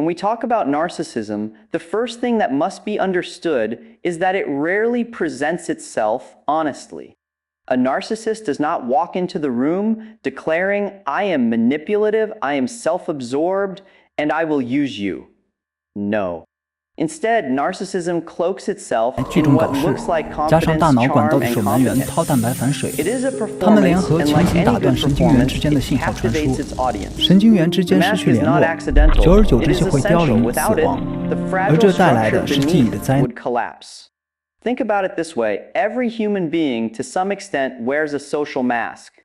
When we talk about narcissism, the first thing that must be understood is that it rarely presents itself honestly. A narcissist does not walk into the room declaring, "I am manipulative, I am self-absorbed, and I will use you." No. Instead, narcissism cloaks itself 聚 in 众搞 what 事， looks like 加上 confidence, 大脑管道 charm, 的 and 守门员掏 competence. 蛋白反水， It is a 他们联 performance, 合 and 强 like 行 any 打 good 断神经元 performance, 之间的 it 信号传 captivates 输， its audience. 神经元之 The 间失 mask 去 is 联 not 络， accidental. 久而久 It 之 is 就会凋 essential. 零死 Without it, 亡， the 而这 fragile 带来 structure 的是记忆的 beneath 灾难。 would collapse. Think about it this way. Every human being, to some extent, wears a social mask.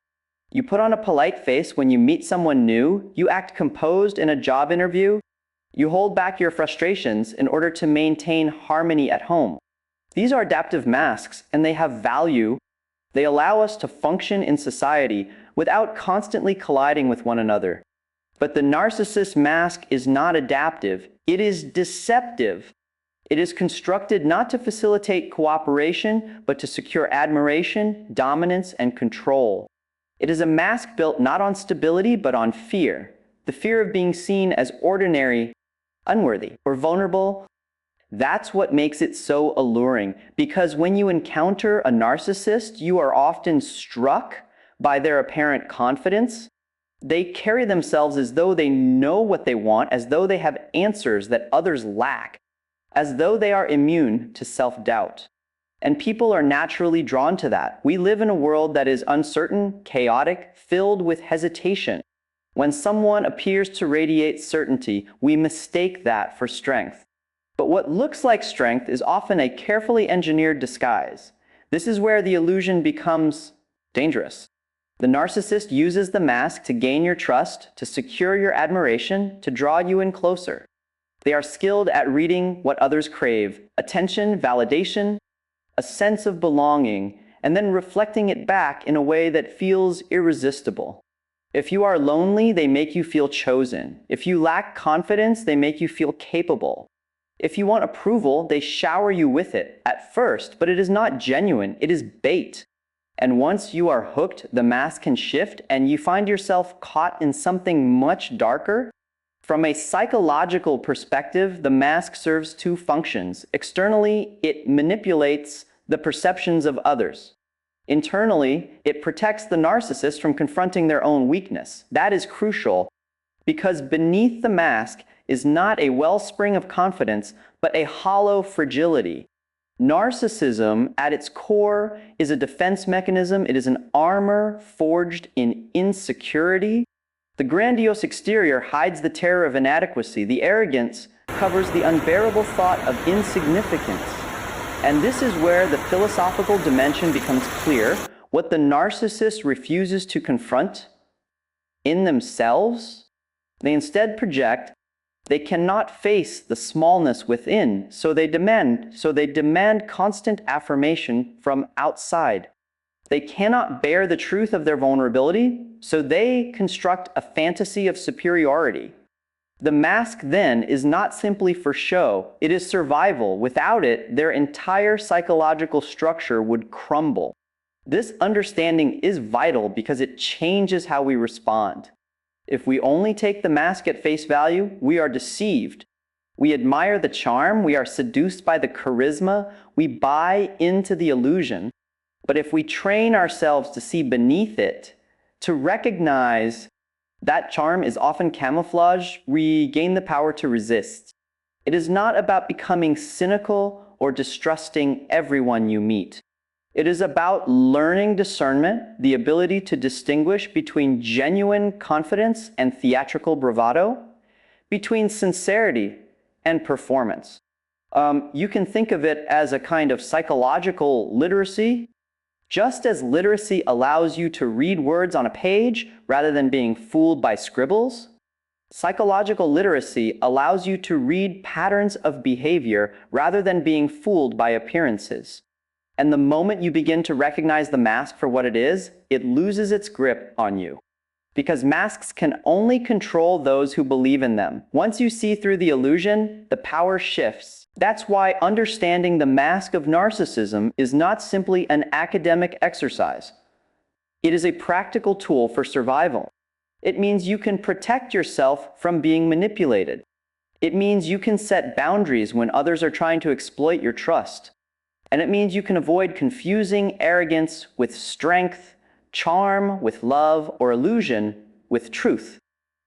You put on a polite face when you meet someone new. You act composed in a job interview. You hold back your frustrations in order to maintain harmony at home. These are adaptive masks, and they have value. They allow us to function in society without constantly colliding with one another. But the narcissist mask is not adaptive. It is deceptive. It is constructed not to facilitate cooperation, but to secure admiration, dominance, and control. It is a mask built not on stability, but on fear. The fear of being seen as ordinary, unworthy, or vulnerable. That's what makes it so alluring, because when you encounter a narcissist, you are often struck by their apparent confidence. They carry themselves as though they know what they want, as though they have answers that others lack, as though they are immune to self-doubt. And people are naturally drawn to that. We live in a world that is uncertain, chaotic, filled with hesitation. When someone appears to radiate certainty, we mistake that for strength. But what looks like strength is often a carefully engineered disguise. This is where the illusion becomes dangerous. The narcissist uses the mask to gain your trust, to secure your admiration, to draw you in closer. They are skilled at reading what others crave: attention, validation, a sense of belonging, and then reflecting it back in a way that feels irresistible. If you are lonely, they make you feel chosen. If you lack confidence, they make you feel capable. If you want approval, they shower you with it at first, but it is not genuine. It is bait. And once you are hooked, the mask can shift and you find yourself caught in something much darker. From a psychological perspective, the mask serves two functions. Externally, it manipulates the perceptions of others. Internally, it protects the narcissist from confronting their own weakness. That is crucial because beneath the mask is not a wellspring of confidence, but a hollow fragility. Narcissism, at its core, is a defense mechanism. It is an armor forged in insecurity. The grandiose exterior hides the terror of inadequacy. The arrogance covers the unbearable thought of insignificance. And this is where the philosophical dimension becomes clear. What the narcissist refuses to confront in themselves, they instead project. They cannot face the smallness within, so they demand constant affirmation from outside. They cannot bear the truth of their vulnerability, so they construct a fantasy of superiority. The mask then is not simply for show, it is survival. Without it, their entire psychological structure would crumble. This understanding is vital because it changes how we respond. If we only take the mask at face value, we are deceived. We admire the charm, we are seduced by the charisma, we buy into the illusion. But if we train ourselves to see beneath it, to recognize that charm is often camouflage, we gain the power to resist. It is not about becoming cynical or distrusting everyone you meet. It is about learning discernment, the ability to distinguish between genuine confidence and theatrical bravado, between sincerity and performance. You can think of it as a kind of psychological literacy. Just as literacy allows you to read words on a page rather than being fooled by scribbles, psychological literacy allows you to read patterns of behavior rather than being fooled by appearances. And the moment you begin to recognize the mask for what it is, it loses its grip on you. Because masks can only control those who believe in them. Once you see through the illusion, the power shifts. That's why understanding the mask of narcissism is not simply an academic exercise. It is a practical tool for survival. It means you can protect yourself from being manipulated. It means you can set boundaries when others are trying to exploit your trust. And it means you can avoid confusing arrogance with strength, charm with love, or illusion with truth.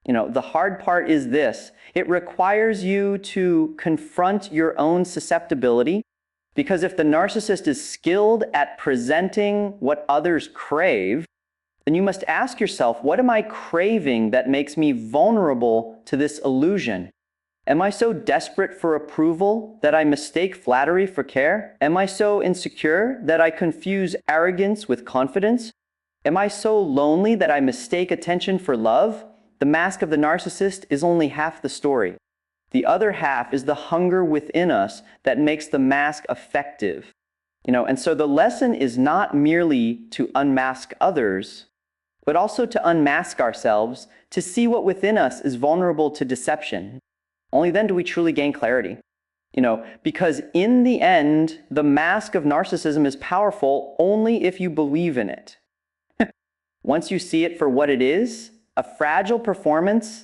The hard part is this. It requires you to confront your own susceptibility, because if the narcissist is skilled at presenting what others crave, then you must ask yourself, what am I craving that makes me vulnerable to this illusion? Am I so desperate for approval that I mistake flattery for care? Am I so insecure that I confuse arrogance with confidence? Am I so lonely that I mistake attention for love? The mask of the narcissist is only half the story. The other half is the hunger within us that makes the mask effective. And so the lesson is not merely to unmask others, but also to unmask ourselves, to see what within us is vulnerable to deception. Only then do we truly gain clarity. Because in the end, the mask of narcissism is powerful only if you believe in it. Once you see it for what it is, a fragile performance,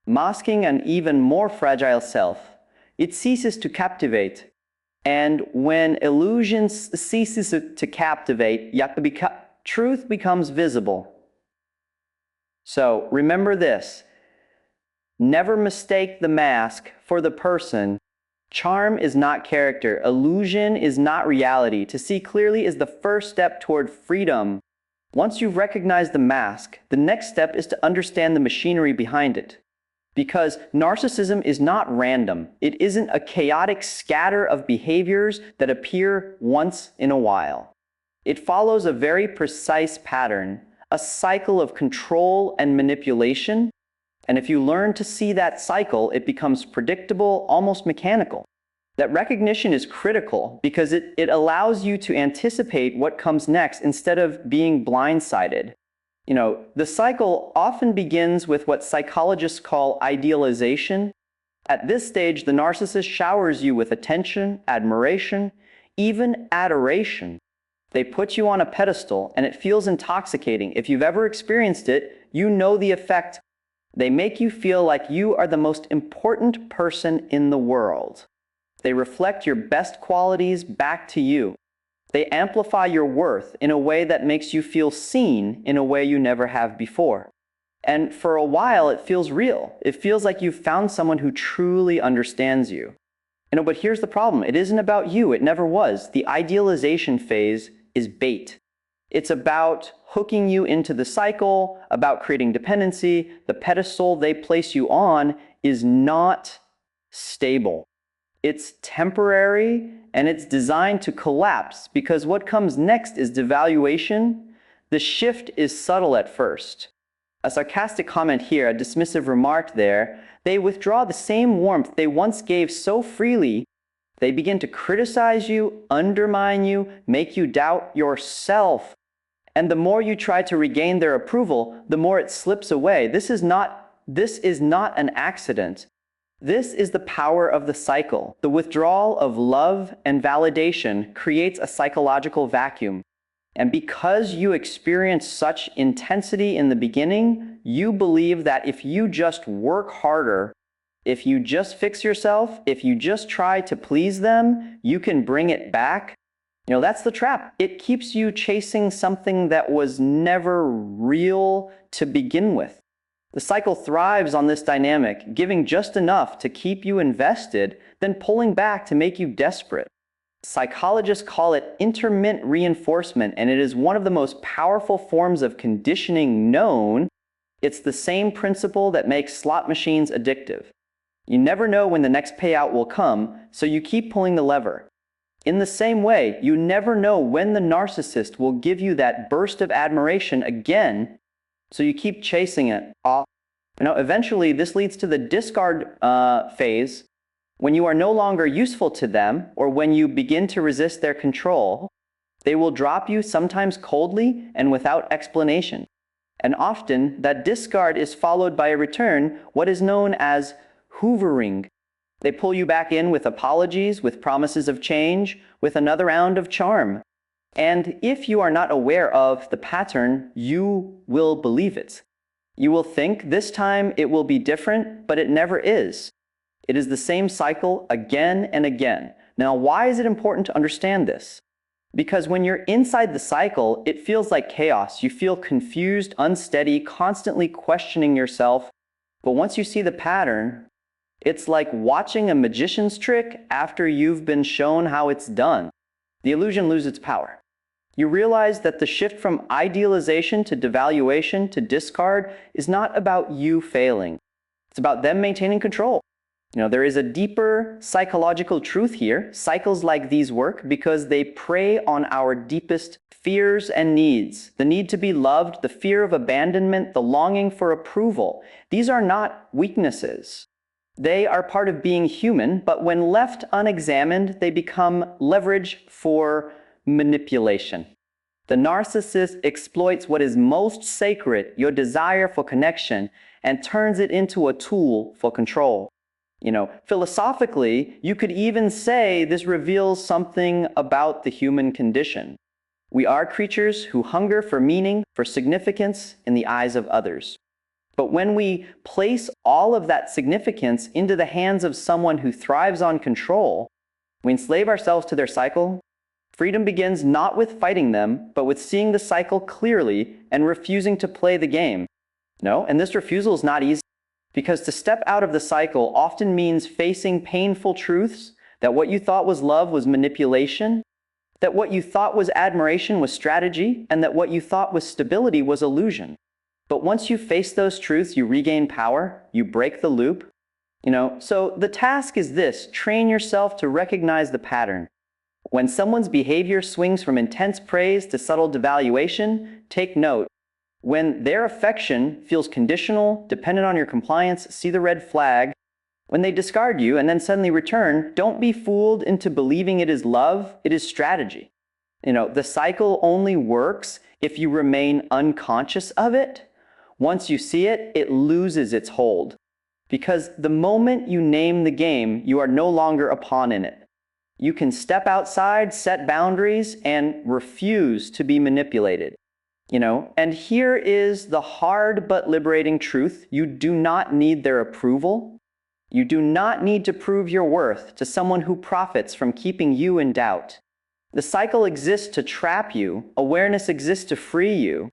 masking an even more fragile self, it ceases to captivate. And when illusion ceases to captivate, truth becomes visible. So remember this. Never mistake the mask for the person. Charm is not character. Illusion is not reality. To see clearly is the first step toward freedom. Once you've recognized the mask, the next step is to understand the machinery behind it. Because narcissism is not random. It isn't a chaotic scatter of behaviors that appear once in a while. It follows a very precise pattern, a cycle of control and manipulation. And if you learn to see that cycle, it becomes predictable, almost mechanical. That recognition is critical because it allows you to anticipate what comes next instead of being blindsided. The cycle often begins with what psychologists call idealization. At this stage, the narcissist showers you with attention, admiration, even adoration. They put you on a pedestal, and it feels intoxicating. If you've ever experienced it, you know the effect. They make you feel like you are the most important person in the world. They reflect your best qualities back to you. They amplify your worth in a way that makes you feel seen in a way you never have before. And for a while, it feels real. It feels like you've found someone who truly understands you. But here's the problem. It isn't about you. It never was. The idealization phase is bait. It's about hooking you into the cycle, about creating dependency. The pedestal they place you on is not stable. It's temporary, and it's designed to collapse because what comes next is devaluation. The shift is subtle at first. A sarcastic comment here, a dismissive remark there. They withdraw the same warmth they once gave so freely. They begin to criticize you, undermine you, make you doubt yourself. And the more you try to regain their approval, the more it slips away. This is not an accident. This is the power of the cycle. The withdrawal of love and validation creates a psychological vacuum. And because you experience such intensity in the beginning, you believe that if you just work harder, if you just fix yourself, if you just try to please them, you can bring it back. That's the trap. It keeps you chasing something that was never real to begin with. The cycle thrives on this dynamic, giving just enough to keep you invested, then pulling back to make you desperate. Psychologists call it intermittent reinforcement, and it is one of the most powerful forms of conditioning known. It's the same principle that makes slot machines addictive. You never know when the next payout will come, so you keep pulling the lever. In the same way, you never know when the narcissist will give you that burst of admiration again, so you keep chasing it. Eventually, this leads to the discard phase, when you are no longer useful to them, or when you begin to resist their control. They will drop you, sometimes coldly and without explanation. And often, that discard is followed by a return, what is known as hoovering. They pull you back in with apologies, with promises of change, with another round of charm. And if you are not aware of the pattern, you will believe it. You will think this time it will be different, but it never is. It is the same cycle again and again. Now, why is it important to understand this? Because when you're inside the cycle, it feels like chaos. You feel confused, unsteady, constantly questioning yourself. But once you see the pattern, it's like watching a magician's trick after you've been shown how it's done. The illusion loses its power. You realize that the shift from idealization to devaluation to discard is not about you failing. It's about them maintaining control. There is a deeper psychological truth here. Cycles like these work because they prey on our deepest fears and needs. The need to be loved, the fear of abandonment, the longing for approval. These are not weaknesses. They are part of being human, but when left unexamined, they become leverage for manipulation. The narcissist exploits what is most sacred, your desire for connection, and turns it into a tool for control. Philosophically, you could even say this reveals something about the human condition. We are creatures who hunger for meaning, for significance in the eyes of others. But when we place all of that significance into the hands of someone who thrives on control, we enslave ourselves to their cycle. Freedom begins not with fighting them, but with seeing the cycle clearly and refusing to play the game. And this refusal is not easy. Because to step out of the cycle often means facing painful truths that what you thought was love was manipulation, that what you thought was admiration was strategy, and that what you thought was stability was illusion. But once you face those truths, you regain power, you break the loop. So the task is this: train yourself to recognize the pattern. When someone's behavior swings from intense praise to subtle devaluation, take note. When their affection feels conditional, dependent on your compliance, see the red flag. When they discard you and then suddenly return, don't be fooled into believing it is love, it is strategy. The cycle only works if you remain unconscious of it. Once you see it, it loses its hold. Because the moment you name the game, you are no longer a pawn in it. You can step outside, set boundaries, and refuse to be manipulated. And here is the hard but liberating truth. You do not need their approval. You do not need to prove your worth to someone who profits from keeping you in doubt. The cycle exists to trap you. Awareness exists to free you.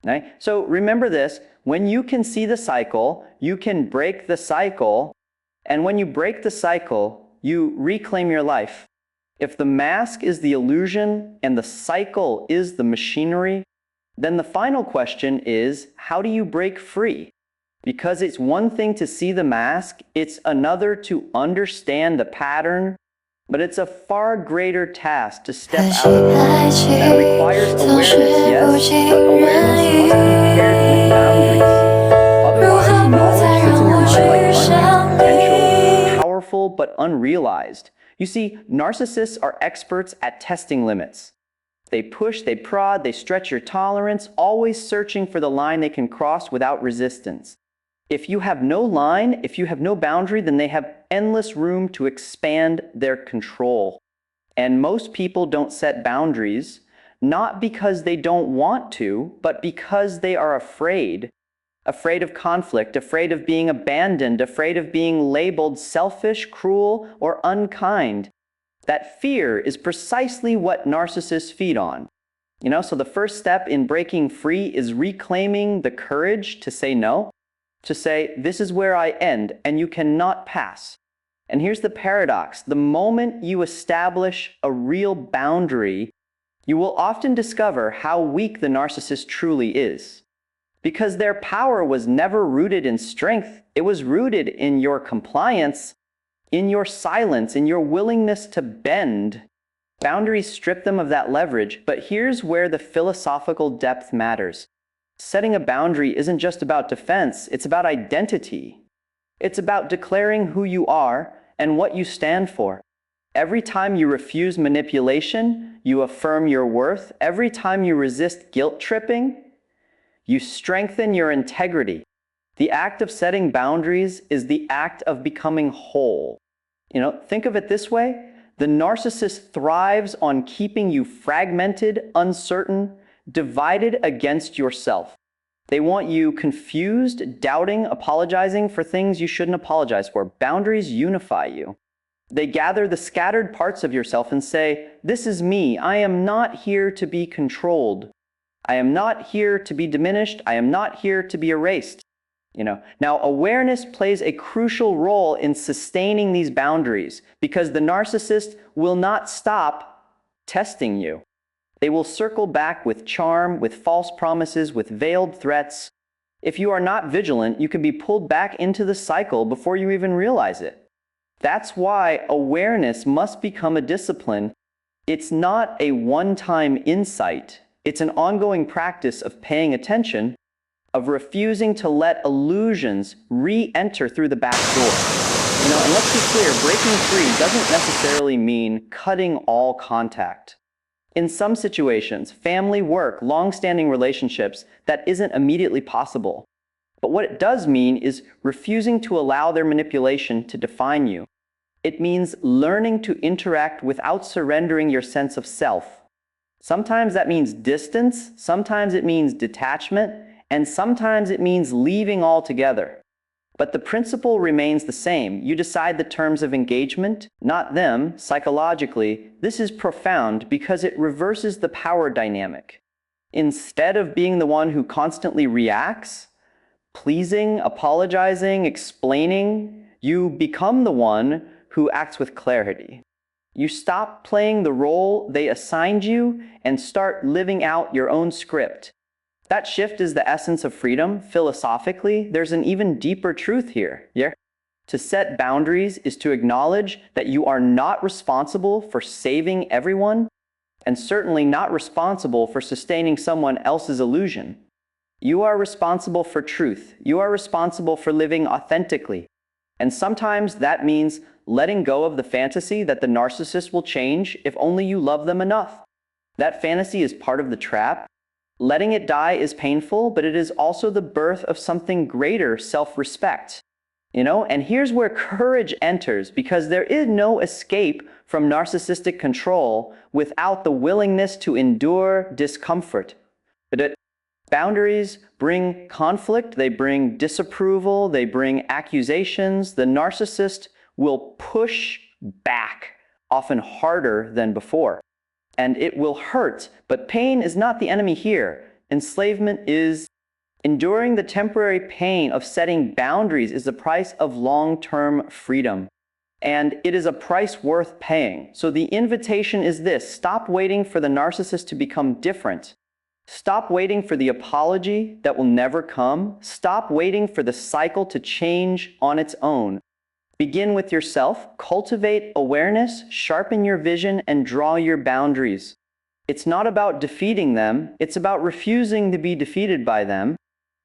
Right? So remember this: when you can see the cycle, you can break the cycle. And when you break the cycle, you reclaim your life. If the mask is the illusion and the cycle is the machinery, then the final question is, how do you break free? Because it's one thing to see the mask, it's another to understand the pattern, but it's a far greater task to step out of it. That requires awareness, yes, but awareness must be paired with boundaries. Otherwise, knowledge sits in your mind like unused potential, powerful but unrealized. You see, narcissists are experts at testing limits. They push, they prod, they stretch your tolerance, always searching for the line they can cross without resistance. If you have no line, if you have no boundary, then they have endless room to expand their control. And most people don't set boundaries, not because they don't want to, but because they are afraid. Afraid of conflict, afraid of being abandoned, afraid of being labeled selfish, cruel, or unkind. That fear is precisely what narcissists feed on. So the first step in breaking free is reclaiming the courage to say no, to say, this is where I end, and you cannot pass. And here's the paradox. The moment you establish a real boundary, you will often discover how weak the narcissist truly is. Because their power was never rooted in strength. It was rooted in your compliance, in your silence, in your willingness to bend. Boundaries strip them of that leverage, but here's where the philosophical depth matters. Setting a boundary isn't just about defense, it's about identity. It's about declaring who you are and what you stand for. Every time you refuse manipulation, you affirm your worth. Every time you resist guilt tripping, you strengthen your integrity. The act of setting boundaries is the act of becoming whole. Think of it this way. The narcissist thrives on keeping you fragmented, uncertain, divided against yourself. They want you confused, doubting, apologizing for things you shouldn't apologize for. Boundaries unify you. They gather the scattered parts of yourself and say, "This is me. I am not here to be controlled. I am not here to be diminished. I am not here to be erased." Now, awareness plays a crucial role in sustaining these boundaries because the narcissist will not stop testing you. They will circle back with charm, with false promises, with veiled threats. If you are not vigilant, you can be pulled back into the cycle before you even realize it. That's why awareness must become a discipline. It's not a one-time insight. It's an ongoing practice of paying attention, of refusing to let illusions re-enter through the back door. And let's be clear, breaking free doesn't necessarily mean cutting all contact. In some situations, family, work, long-standing relationships, that isn't immediately possible. But what it does mean is refusing to allow their manipulation to define you. It means learning to interact without surrendering your sense of self. Sometimes that means distance, sometimes it means detachment, and sometimes it means leaving altogether. But the principle remains the same. You decide the terms of engagement, not them. Psychologically, this is profound because it reverses the power dynamic. Instead of being the one who constantly reacts, pleasing, apologizing, explaining, you become the one who acts with clarity. You stop playing the role they assigned you and start living out your own script. That shift is the essence of freedom. Philosophically, there's an even deeper truth here. Yeah? To set boundaries is to acknowledge that you are not responsible for saving everyone, and certainly not responsible for sustaining someone else's illusion. You are responsible for truth. You are responsible for living authentically. And sometimes that means letting go of the fantasy that the narcissist will change if only you love them enough. That fantasy is part of the trap. Letting it die is painful, but it is also the birth of something greater, self-respect. And here's where courage enters, because there is no escape from narcissistic control without the willingness to endure discomfort. But boundaries bring conflict, they bring disapproval, they bring accusations. The narcissist will push back, often harder than before. And it will hurt, but pain is not the enemy here. Enslavement is. Enduring the temporary pain of setting boundaries is the price of long-term freedom. And it is a price worth paying. So the invitation is this: stop waiting for the narcissist to become different. Stop waiting for the apology that will never come. Stop waiting for the cycle to change on its own. Begin with yourself, cultivate awareness, sharpen your vision, and draw your boundaries. It's not about defeating them, it's about refusing to be defeated by them.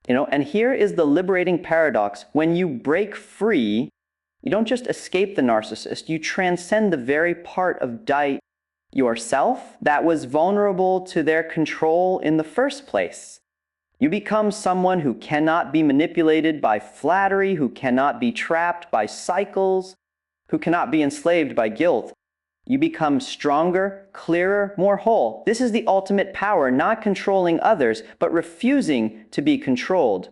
And here is the liberating paradox. When you break free, you don't just escape the narcissist, you transcend the very part of yourself that was vulnerable to their control in the first place. You become someone who cannot be manipulated by flattery, who cannot be trapped by cycles, who cannot be enslaved by guilt. You become stronger, clearer, more whole. This is the ultimate power, not controlling others, but refusing to be controlled.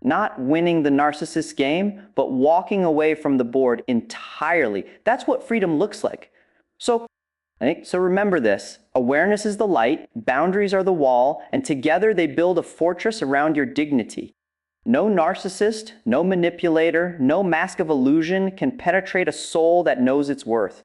Not winning the narcissist game, but walking away from the board entirely. That's what freedom looks like. So remember this: awareness is the light, boundaries are the wall, and together they build a fortress around your dignity. No narcissist, no manipulator, no mask of illusion can penetrate a soul that knows its worth.